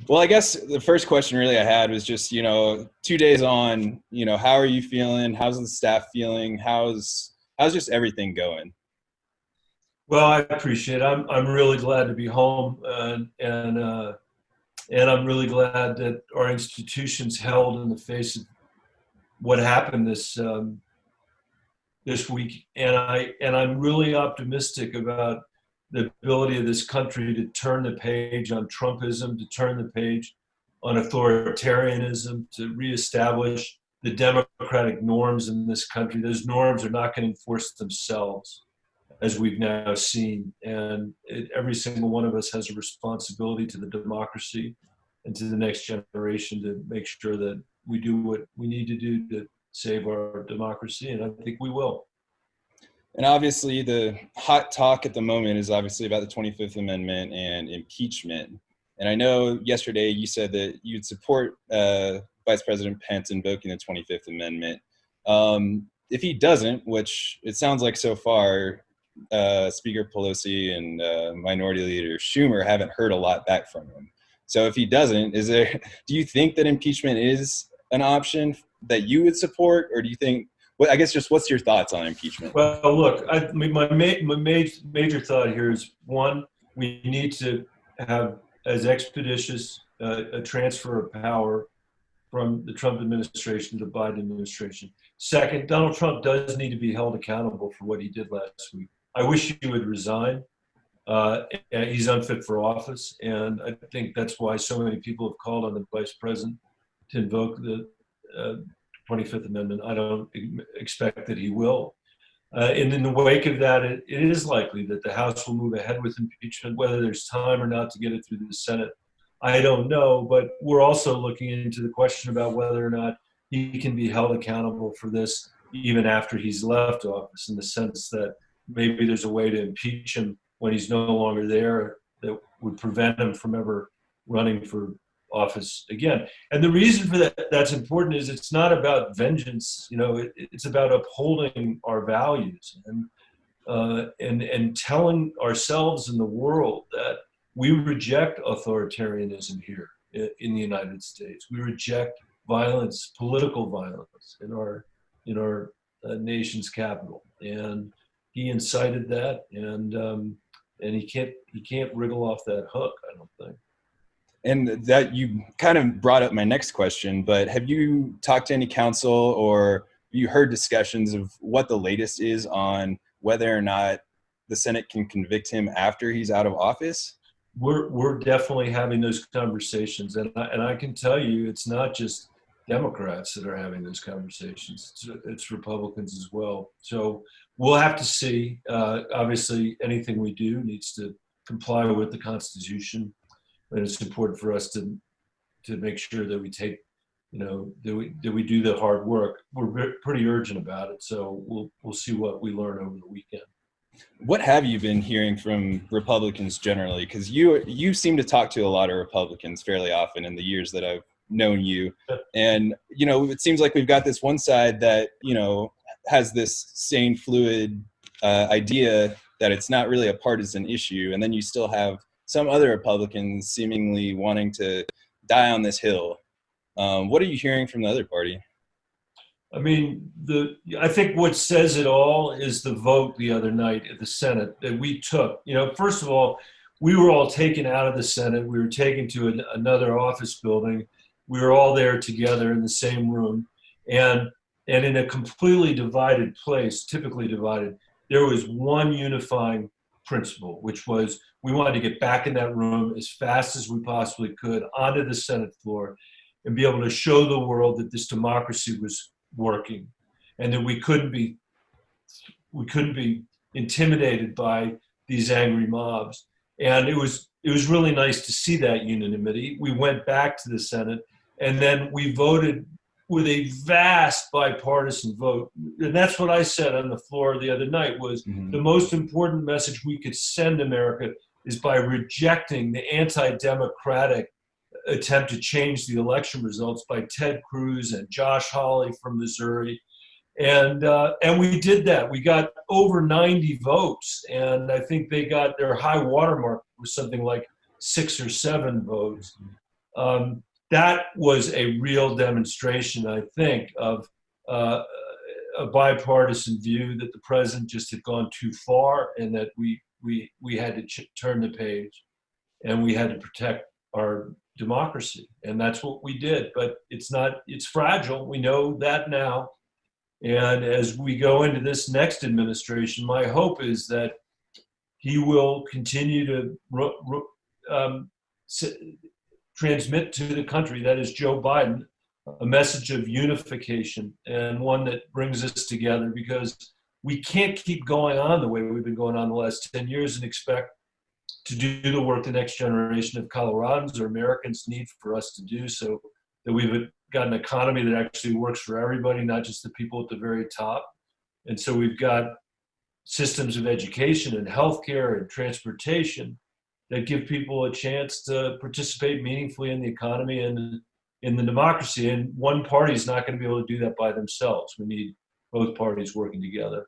Well, I guess the first question really I had was just, 2 days on, how are you feeling? How's the staff feeling? How's just everything going? Well, I appreciate it. I'm really glad to be home, and I'm really glad that our institutions held in the face of what happened this week. And I'm really optimistic about the ability of this country to turn the page on Trumpism, to turn the page on authoritarianism, to reestablish the democratic norms in this country. Those norms are not going to enforce themselves, as we've now seen. And every single one of us has a responsibility to the democracy and to the next generation to make sure that we do what we need to do to save our democracy. And I think we will. And obviously, the hot talk at the moment is obviously about the 25th Amendment and impeachment. And I know yesterday you said that you'd support Vice President Pence invoking the 25th Amendment. If he doesn't, which it sounds like so far, Speaker Pelosi and Minority Leader Schumer haven't heard a lot back from him. So if he doesn't, do you think that impeachment is an option that you would support, or do you think? Well, I guess just what's your thoughts on impeachment? Well, look, my major thought here is one, we need to have as expeditious a transfer of power from the Trump administration to the Biden administration. Second, Donald Trump does need to be held accountable for what he did last week. I wish he would resign. He's unfit for office, and I think that's why so many people have called on the vice president to invoke the 25th Amendment. I don't expect that he will. And in the wake of that, it is likely that the House will move ahead with impeachment. Whether there's time or not to get it through the Senate, I don't know. But we're also looking into the question about whether or not he can be held accountable for this even after he's left office, in the sense that maybe there's a way to impeach him when he's no longer there that would prevent him from ever running for office again. And the reason for that's important is it's not about vengeance. It's about upholding our values and telling ourselves and the world that we reject authoritarianism here in the United States. We reject violence, political violence in our nation's capital. And he incited that, and he can't wriggle off that hook, I don't think. And that you kind of brought up my next question, but have you talked to any counsel or you heard discussions of what the latest is on whether or not the Senate can convict him after he's out of office? We're definitely having those conversations, and I can tell you, it's not just Democrats that are having those conversations. It's Republicans as well. So we'll have to see. Obviously, anything we do needs to comply with the Constitution, and it's important for us to make sure that we take, that we do the hard work. We're pretty urgent about it, so we'll see what we learn over the weekend. What have you been hearing from Republicans generally? Because you seem to talk to a lot of Republicans fairly often in the years that I've known you, and it seems like we've got this one side that has this sane, fluid idea that it's not really a partisan issue, and then you still have some other Republicans seemingly wanting to die on this hill. What are you hearing from the other party? I mean, I think what says it all is the vote the other night at the Senate that we took. First of all, we were all taken out of the Senate. We were taken to another office building. We were all there together in the same room. And in a completely divided place, typically divided, there was one unifying principle, which was we wanted to get back in that room as fast as we possibly could onto the Senate floor and be able to show the world that this democracy was working and that we couldn't be intimidated by these angry mobs. And it was really nice to see that unanimity. We went back to the Senate, and then we voted with a vast bipartisan vote. And that's what I said on the floor the other night was the most important message we could send America is by rejecting the anti-democratic attempt to change the election results by Ted Cruz and Josh Hawley from Missouri. And we did that. We got over 90 votes, and I think they got their high watermark was something like 6 or 7 votes. That was a real demonstration, I think, of a bipartisan view that the president just had gone too far, and that we had to turn the page, and we had to protect our democracy, and that's what we did. But it's fragile. We know that now, and as we go into this next administration, my hope is that he will continue to transmit to the country, that is Joe Biden, a message of unification, and one that brings us together, because we can't keep going on the way we've been going on the last 10 years and expect to do the work the next generation of Coloradans or Americans need for us to do, so that we've got an economy that actually works for everybody, not just the people at the very top. And so we've got systems of education and healthcare and transportation that give people a chance to participate meaningfully in the economy and in the democracy. And one party is not going to be able to do that by themselves. We need both parties working together.